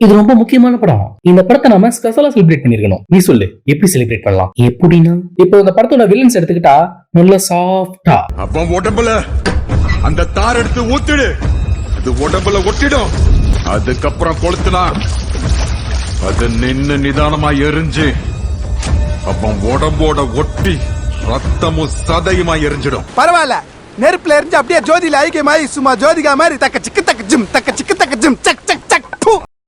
இது ரொம்ப முக்கியமான படம். இந்த படத்தை நாம ஸ்பெஷலா செலிப்ரேட் பண்ணிருக்கணும். நீ சொல்லு, எப்படி செலிப்ரேட் பண்ணலாம்? எப்படின்னா, இப்போ இந்த படத்தோட வில்லன்ஸ் எடுத்துக்கிட்டா நல்ல சாஃப்டா அப்ப உடம்புல அந்த தார் எடுத்து ஊத்திடு, அது உடம்புல ஒட்டிடும். அதுக்கப்புறம் கொளுத்துனா அது நின்னு நிதானமா எரிஞ்சு அப்ப உடம்போட ஒட்டி ரத்தமும் சதையுமா எரிஞ்சிடும். பரவாயில்ல, நெருப்புல எரிஞ்சு அப்படியே ஜோதியில ஐக்கியமாயி சும்மா ஜோதிகா மாதிரி தக்க சிக்கு தக்க ஜிம் தக்க சிக்கு தக்க ஜிம் சக் சக் சக்.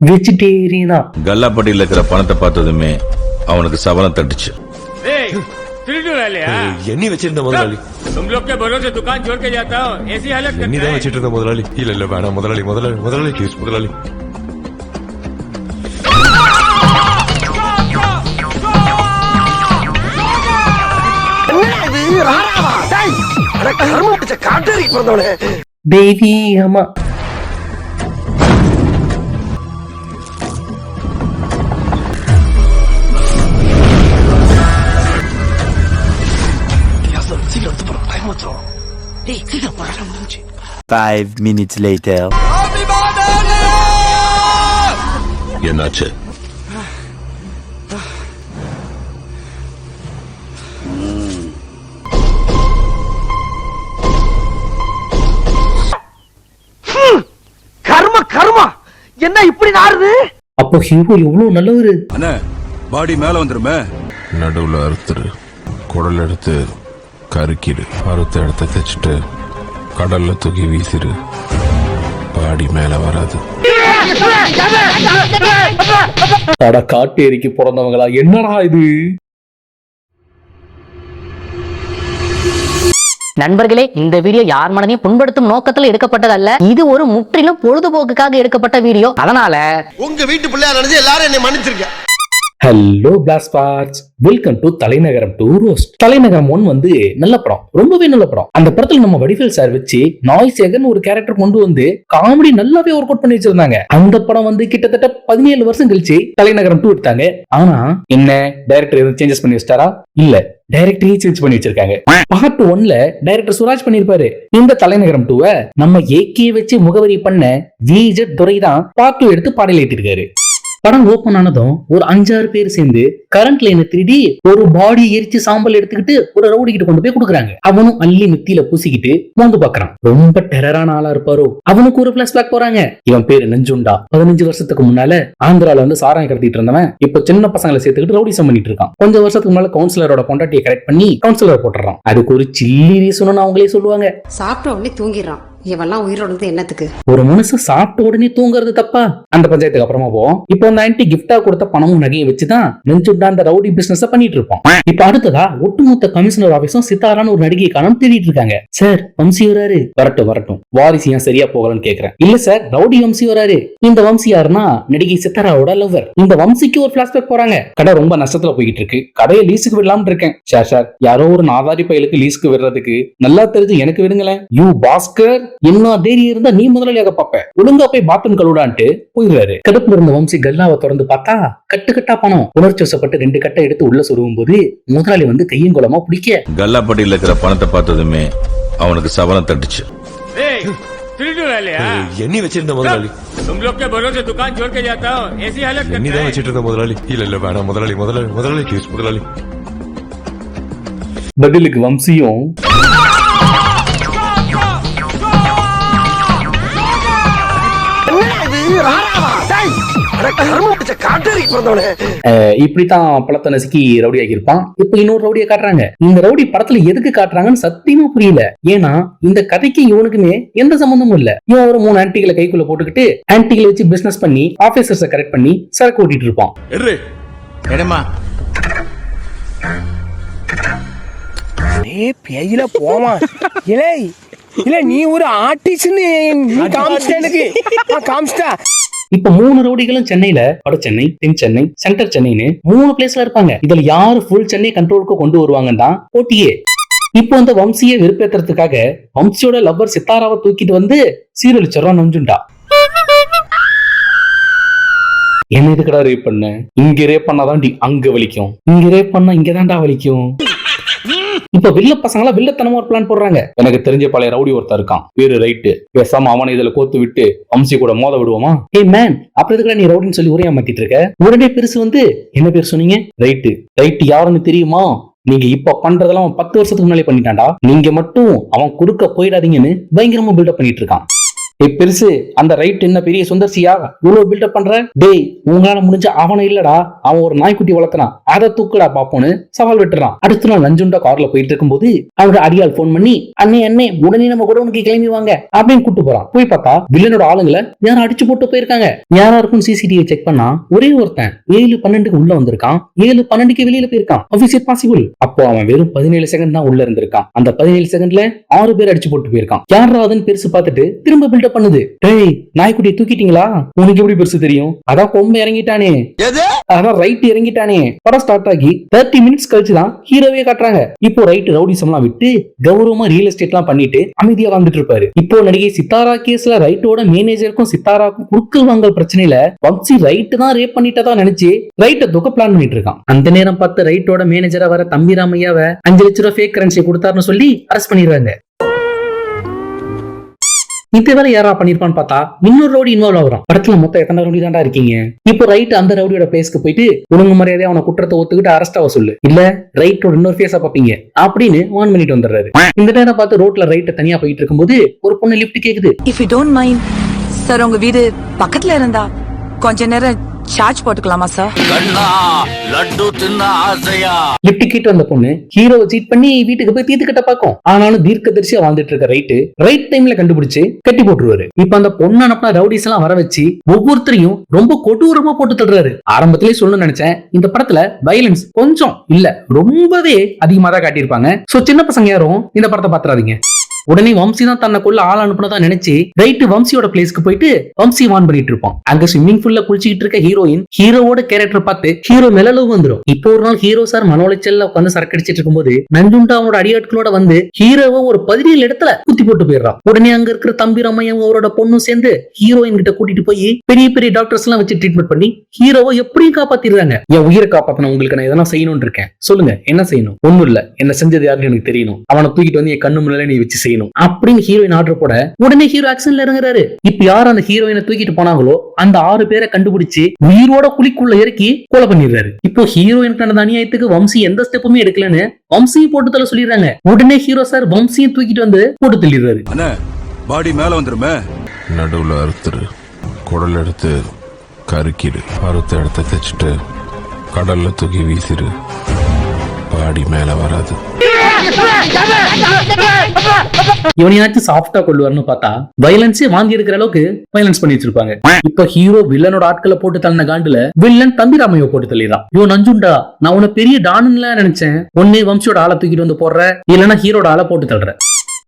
வெஜிடேரியனா கல்லாப்பட்டியில இருக்கிற பணத்தை பார்த்ததுமே அவனுக்கு சபலம் தட்டுச்சு. எண்ணி வச்சிருந்த முதலாளி, तुम लोग के भरोसे दुकान छोड़ के जाता हूँ, ऐसी हालत எண்ணி தான் வச்சிட்டு இருந்த முதலாளி. இல்ல வேணாம் முதலாளி, முதலாளி முதலாளி ப்ளீஸ் முதலாளி. தெய்வீகமா Five minutes later. என்னாச்சு? கர்ம கர்மா என்ன இப்படி நாறுது? அப்போ ஹீரோ எவ்வளவு நல்லவரு. அண்ணே, பாடி மேல வந்துருமே. நடுவுல அறுத்துரு, குடல் எடுத்து கருக்கிடு, அறுத்த இடத்த தைச்சிட்டு கடல்ல தூக்கி வீசிரு, பாடி மேல வராது. அட காட்டு எரிக்கு பிறந்தவங்களா, என்னடா இது? நண்பர்களே, இந்த வீடியோ யார் மனதையும் புண்படுத்தும் நோக்கத்துல எடுக்கப்பட்டதல்ல. இது ஒரு முற்றிலும் பொழுதுபோக்குக்காக எடுக்கப்பட்ட வீடியோ. அதனால உங்க வீட்டு பிள்ளையா நினைச்சு எல்லாரும் என்னை மன்னிச்சிருக்க. Hello blast parts, welcome to Thalainagaram 2 roast. தலைநகரம் 1 வந்து நல்ல படம், ரொம்பவே நல்ல படம். அந்த படத்துல நம்ம வடிவேல் சார் வச்சு நாய்சேகர்னு ஒரு கேரக்டர் கொண்டு வந்து காமெடி நல்லாவே ஒர்க் அவுட் பண்ணி வச்சிருந்தாங்க. அந்த படம் வந்து கிட்டத்தட்ட 17 வருஷம் கழிச்சு தலைநகரம் 2 எடுத்தாங்க. ஆனா என்ன, டைரக்டர் எதுவும் சேஞ்சஸ் பண்ணி வச்சிட்டாரா? இல்ல, டைரக்டரே சேஞ்ச் பண்ணி வச்சிருக்காங்க. பார்ட் 1ல டைரக்டர் சுராஜ் பண்ணிருப்பாரு. இந்த தலைநகரம் 2 நம்ம ஏகே வச்சு முகவரி பண்ண விஜட் துரை தான் பார்ட் 2 எடுத்து பாடல் ஏற்றிருக்காரு. படம் ஓபன் ஆனதும் ஒரு 5-6 பேர் சேர்ந்து கரண்ட் லைனை திருடி ஒரு பாடி எரிச்சு சாம்பல் எடுத்துக்கிட்டு ஒரு ரவுடி கிட்ட கொண்டு போய் கொடுக்குறாங்க. அவனும் அள்ளி மித்தியில பூசிக்கிட்டு மோந்து பாக்குறான். ரொம்ப டெரரான ஆளா இருப்பாரோ. அவனுக்கு ஒரு பிளாஷ்பேக் போறாங்க. இவன் பேரு நஞ்சுண்டா. 15 வருஷத்துக்கு முன்னால ஆந்திரால வந்து சாராயம் கடத்திட்டு இருந்தவன் இப்ப சின்ன பசங்களை சேர்த்துக்கிட்டு ரவுடிசம் பண்ணிட்டு இருக்கான். கொஞ்சம் வருஷத்துக்கு முன்னால கவுன்சிலரோட பொண்டாட்டியை கரெக்ட் பண்ணி கவுன்சிலர் போட்டுறான். அதுக்கு ஒரு சில்லி ரீசன் அவங்களே சொல்லுவாங்க. சாப்பிட்ட உடனே தூங்கிடுறான். இவெல்லாம் உயிரோடு என்னத்துக்கு? ஒரு மனுஷன் சாப்பிட்ட உடனே தூங்குறது தப்பா? அந்த பஞ்சாயத்துக்கு அப்புறமா போவோம். இப்போ அந்த ஆன்டி கிஃப்டா கொடுத்த பணமும் நகையை வச்சுதான் நெஞ்சுண்டா அந்த ரவுடி பிசினஸ் பண்ணிட்டு இருப்போம். இப்ப அடுத்ததா ஒட்டுமொத்த கமிஷனர் ஆபீஸும் சித்தாரான ஒரு நடிகை காணம் தேடிட்டு இருக்காங்க. சார், வம்சி வராரு. வரட்டும், வாரிசு ஏன் சரியா போகலன்னு கேக்குறேன். இல்ல சார், ரவுடி வம்சி வராரு. இந்த வம்சி யாருன்னா நடிகை சித்தாராவோட லவ்வர். இந்த வம்சிக்கு ஒரு பிளாஷ்பேக் போறாங்க. கடை ரொம்ப நஷ்டத்துல போயிட்டு இருக்கு. கடையை லீஸுக்கு விடலாம்னு இருக்கேன். சார், யாரோ ஒரு நாதாரி பயலுக்கு லீஸுக்கு விடுறதுக்கு நல்லா தெரிஞ்சு எனக்கு விடுங்களேன். யூ பாஸ்கர், என்ன தைரியம் இருந்தா நீ முதலாளியாக பாப்ப, ஒழுங்கா போய் பாத்ரூம் கழுவிடான்ட்டு போயிடுறாரு. கடுப்புல இருந்த வம்சி கல்லாவை திறந்து பார்த்தா கட்டுக்கட்டா பணம். உணர்ச்சி வசப்பட்டு 2 கட்டை எடுத்து உள்ள சொருகும் போது முதலாளி வந்து கையும் குளமா பிடிக்க கல்லாப்பட்டியில இருக்கிற பணத்தை பார்த்ததுமே அவனுக்கு சபலம் தட்டுச்சு. எண்ணி வச்சிருந்த முதலாளி, तुम लोग के भरोसे दुकान छोड़ के जाता हूँ, ऐसी हालत எண்ணி தான் வச்சிட்டு இருந்த முதலாளி. இல்ல வேணாம் முதலாளி, முதலாளி முதலாளி ப்ளீஸ் முதலாளி. பதிலுக்கு வம்சியும் இப்படித்தான் பழத்தை நசுக்கி ரவுடி ஆகியிருப்பான். இப்ப இன்னொரு ரவுடியை காட்டுறாங்க. இந்த ரவுடி படத்துல எதுக்கு காட்டுறாங்கன்னு சத்தியமா புரியல. ஏன்னா இந்த கதைக்கு இவனுக்குமே எந்த சம்பந்தமும் இல்ல. இவன் ஒரு 3 ஆன்டிகளை கைக்குள்ள போட்டுக்கிட்டு ஆன்டிகளை வச்சு பிசினஸ் பண்ணி ஆபீசர்ஸை கரெக்ட் பண்ணி சரக்கு ஓட்டிட்டு இருப்பான். பேயில போமா இல்ல நீ ஒரு ஆர்டிஸ்ட்னு காமிச்சிட்டா. இப்ப 3 ரவுடிகளும் சென்னையில வட சென்னை, தென் சென்னை, சென்டர் சென்னைன்னு 3 பிளேஸ்ல இருப்பாங்க. இதுல யாரு ஃபுல் சென்னை கண்ட்ரோலுக்கு கொண்டு வருவாங்கன்னு தான் போட்டியே. இப்போ அந்த வம்சியை வெறுப்பேத்துறதுக்காக வம்சியோட லவ்வர் சித்தாராவை தூக்கிட்டு வந்து சீரழிச்சிடறான் நஞ்சுண்டா. என்ன இதுக்கடா ரேப் பண்ண? இங்க ரேப் பண்ணாதான் அங்க வலிக்கும், இங்க ரேப் பண்ணா இங்கதான்டா வலிக்கும். இப்ப வில்ல பசங்களா வில்லத்தனமா ஒரு பிளான் போடுறாங்க. எனக்கு தெரிஞ்ச பழைய ரவுடி ஒருத்தர் இருக்கான், பேரு ரைட்டு, பேசாம அவனை இதுல கோத்து விட்டு வம்சி கூட மோத விடுவோமா? ஏ மேன், அப்புறம் எதுக்குடா நீ ரவுடின்னு சொல்லி உரையா மாத்திட்டு இருக்க? உடனே பெருசு வந்து, என்ன பேர் சொன்னீங்க? ரைட்டு. ரைட்டு யாருன்னு தெரியுமா? நீங்க இப்ப பண்றதெல்லாம் அவன் 10 வருஷத்துக்கு முன்னாலே பண்ணிட்டான்டா. நீங்க மட்டும் அவன் குறுக்க போயிடாதீங்கன்னு பயங்கரமா பில்டப் பண்ணிட்டு இருக்கான். பெருசு, அந்த ரைட் என்ன பெரிய சுந்தர்சியா இவ்வளவு பில்டப் பண்ற? டேய், உங்களால முடிஞ்ச அவனை இல்லடா, அவன் ஒரு நாய்க்குட்டி வளர்த்தனான், அதை தூக்குடா பாப்போன்னு சவால் விட்டுறான். அடுத்த நாள் நஞ்சுண்டா கார்ல போயிட்டு இருக்கும்போது அவனோட அடியால் போன் பண்ணி, அண்ணே அண்ணே உடனே நம்ம குடோனுக்கு கிளம்பி வாங்க அப்படின்னு கூட்டு போறான். போய் பார்த்தா வில்லனோட ஆளுங்களை யாரும் அடிச்சு போட்டு போயிருக்காங்க. யாரா இருக்கும் சிசிடிவி செக் பண்ணா ஒரே ஒருத்தன் 7:12 உள்ள வந்திருக்கான், 7:12 வெளியில போயிருக்கான். Office possible. அப்போ அவன் வெறும் 17 செகண்ட் தான் உள்ள இருந்திருக்கான். அந்த 17 செகண்ட்ல 6 பேர் அடிச்சு போட்டு போயிருக்கான். யாராவதுன்னு பெருசு பார்த்துட்டு திரும்ப பில்டப் பண்ணுது. டேய், நாய்க்குட்டியை தூக்கிட்டீங்களா? உனக்கு எப்படி பெருசு தெரியும்? அதான் கொம்பு இறங்கிட்டானே, அதான் ரைட் இறங்கிட்டானே. படம் ஸ்டார்ட் ஆகி 30 மினிட்ஸ் கழிச்சுதான் ஹீரோவே காட்டுறாங்க. இப்போ ரைட் ரவுடிசம் எல்லாம் விட்டு கௌரவமா ரியல் எஸ்டேட் எல்லாம் பண்ணிட்டு அமைதியா வாழ்ந்துட்டு இருப்பாரு. இப்போ நடிகை சித்தாரா கேஸ்ல ரைட்டோட மேனேஜருக்கும் சித்தாராக்கும் குறுக்கல் வாங்கல் பிரச்சனையில வம்சி ரைட் தான் ரேப் பண்ணிட்டதா நினைச்சு ரைட்ட துக்க பிளான் பண்ணிட்டு இருக்கான். அந்த நேரம் பார்த்து ரைட்டோட மேனேஜரா வர தம்பி ராமையாவை 5 லட்சம் ரூபாய் ஃபேக் கரன்சி கொடுத்தாருன்னு சொல்லி அரெஸ்ட் பண்ணிடுறாங்க. இந்த வேலை யாரா பண்ணிருப்பான்னு பார்த்தா இன்னொரு ரவுடி இன்வால்வ் ஆகுறான். படத்துல மொத்தம் எத்தனை ரவுடி தான்டா இருக்கீங்க? இப்போ ரைட் அந்த ரவுடியோட பேஸ்க்கு போயிட்டு ஒழுங்கு மரியாதையா அவனை குற்றத்தை ஒத்துக்கிட்டு அரெஸ்ட் ஆக சொல்லு, இல்ல ரைட்டோட இன்னொரு ஃபேஸா பாப்பீங்க அப்படின்னு வார்ன் பண்ணிட்டு வந்துடுறாரு. இந்த நேரம் பார்த்து ரோட்ல ரைட்ட தனியா போயிட்டு இருக்கும்போது ஒரு பொண்ணு லிஃப்ட் கேக்குது. If you don't mind sir, உங்க வீடு பக்கத்துல இருந்தா கொஞ்ச நேரம் சார்ஜ் போட்டுக்கலாமா சார்? லிஃப்ட் கேட்டு வந்த பொண்ணு ஹீரோவை சீட் பண்ணி வீட்டுக்கு போய் தீர்த்துக்கிட்ட பாக்கும். ஆனாலும் தீர்க்கதரிசியா வாழ்ந்துட்டு இருக்க ரைட் டைம்ல கண்டுபிடிச்சு கட்டி போட்டுருவாரு. இப்ப அந்த பொண்ணு அனுப்பின ரவுடிஸ் எல்லாம் வர வச்சு ஒவ்வொருத்தரையும் ரொம்ப கொடூரமா போட்டு தள்ளுறாரு. ஆரம்பத்திலேயே சொல்லணும்னு நினைச்சேன், இந்த படத்துல வயலன்ஸ் கொஞ்சம் இல்ல ரொம்பவே அதிகமா தான் காட்டியிருப்பாங்க. சோ சின்ன பசங்க யாரும் இந்த படத்தை பாத்துறாதீங்க. உடனே வம்சி தான் தன்னை கொள்ள ஆள் அனுப்புனதா நினைச்சு ரைட் வம்சியோட பிளேஸ்க்கு போயிட்டு வம்சி வான் பண்ணிட்டு இருப்பான். அங்க ஸ்விம்மிங் பூல்ல குளிச்சுக்கிட்டு இருக்க ஹீரோவோட கேரக்டர் பார்த்து ஹீரோ மேலளவு வந்துடும். இப்போ ஒரு நாள் ஹீரோ சார் மனோலைச்சல்ல உட்காந்து சரக்கு அடிச்சிட்டு இருக்கும்போது நஞ்சுண்டா அவனோட அடியாட்களோட வந்து ஹீரோவை ஒரு 17 இடத்துல குத்தி போட்டு போயிடுறான். உடனே அங்க இருக்கிற தம்பி ரம்மையும் அவரோட பொண்ணும் சேர்ந்து ஹீரோயின் கிட்ட கூட்டிட்டு போய் பெரிய பெரிய டாக்டர்ஸ் எல்லாம் வச்சு ட்ரீட்மெண்ட் பண்ணி ஹீரோவை எப்படியும் காப்பாத்திடுறாங்க. என் உயிரை காப்பாத்தின உங்களுக்கு நான் எதனா செய்யணும்னு இருக்கேன், சொல்லுங்க என்ன செய்யணும்? ஒண்ணும் இல்ல, என்ன செஞ்சது யாருன்னு எனக்கு தெரியணும், அவனை தூக்கிட்டு வந்து என் கண்ணு முன்னால நீ வச்சு செய்யணும் அப்படின்னு ஹீரோயின் ஆர்டர் போட உடனே ஹீரோ ஆக்ஷன்ல இறங்குறாரு. இப்ப யார் அந்த ஹீரோயினை தூக்கிட்டு போனாங்களோ அந்த 6 பேரை கண்டுபிடிச்சு உயிரோட குழிக்குள்ள இறக்கி கொலை பண்ணிடுறாரு. இப்போ ஹீரோயின் கண்ட அநியாயத்துக்கு வம்சி எந்த ஸ்டெப்புமே எடுக்கலன்னு வம்சியை போட்டு தள்ள சொல்லிடுறாங்க. உடனே ஹீரோ சார் வம்சியை தூக்கிட்டு வந்து போட்டு தள்ளிடுறாரு. பாடி மேல வந்துருமே, நடுவுல அறுத்துரு, குடல் எடுத்து கருக்கிடு, அறுத்த இடத்த தைச்சிட்டு கடல்ல தூக்கி வீசிடு, பாடி மேல வராது. இவனையாச்சும் சாஃப்டா கொள்ளுவார்னு பார்த்தா வயலன்ஸே வாங்கி இருக்கிற அளவுக்கு வயலன்ஸ் பண்ணி வச்சிருப்பாங்க. இப்ப ஹீரோ வில்லனோட ஆட்களை போட்டு தள்ளின காண்டுல வில்லன் தம்பி ராமையோ போட்டு தள்ளிடான். யோ நஞ்சுண்டா, நான் உன்னை பெரிய டானுன்னு நினைச்சேன், ஒன்னே வம்சியோட ஆளை தூக்கிட்டு வந்து போடுற, இல்லன்னா ஹீரோட ஆளை போட்டு தள்ளுற.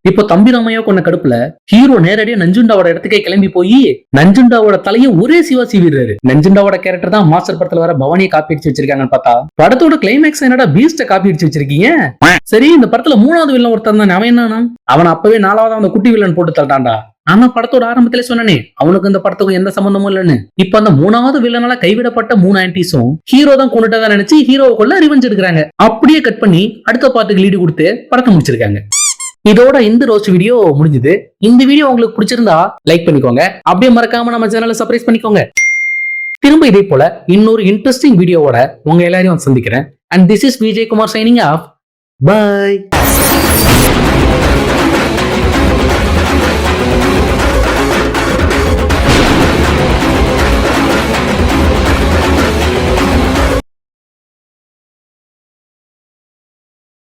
இப்போ தம்பி ராமையோ கொண்ட கடுப்புல ஹீரோ நேரடியா நஞ்சுண்டாவோட இடத்துக்கே கிளம்பி போய் நஞ்சுண்டாவோட தலையை ஒரே சிவா சீவிடுறாரு. நஞ்சுண்டாவோட கேரக்டர் தான் மாஸ்டர் படத்துல வர பவானியை காப்பி அடிச்சு வச்சிருக்காங்கன்னு பார்த்தா படத்தோட கிளைமேக்ஸ் என்னடா பீஸ்ட காப்பி அடிச்சு வச்சிருக்கீங்க. சரி, இந்த படத்துல 3வது வில்லன் ஒருத்தன் தான், அவன் என்னன்னா அவன் அப்பவே 4வது அந்த குட்டி வில்லன் போட்டு தள்ளான்டா. ஆனா படத்தோட ஆரம்பத்திலே சொன்னனே அவனுக்கு இந்த படத்துக்கும் எந்த சம்பந்தமும் இல்லன்னு. இப்ப அந்த 3வது வில்லனால கைவிடப்பட்ட 3 ஆன்டிஸும் ஹீரோ தான் கொண்டுட்டதா நினைச்சு ஹீரோவுக்குள்ள ரிவெஞ்ச் எடுக்கிறாங்க. அப்படியே கட் பண்ணி அடுத்த பாட்டுக்கு லீடு கொடுத்து படத்தை முடிச்சிருக்காங்க. இதோட இந்த ரோஸ்ட் வீடியோ முடிஞ்சது. இந்த வீடியோ உங்களுக்கு பிடிச்சிருந்தா லைக் பண்ணிக்கோங்க, அப்படியே மறக்காம நம்ம சேனலை சப்ஸ்கிரைப் பண்ணிக்கோங்க. திரும்ப இதே போல இன்னொரு இன்ட்ரெஸ்டிங் வீடியோவோட உங்க எல்லாரையும் சந்திக்கிறேன். And this is Vijay Kumar signing off. By.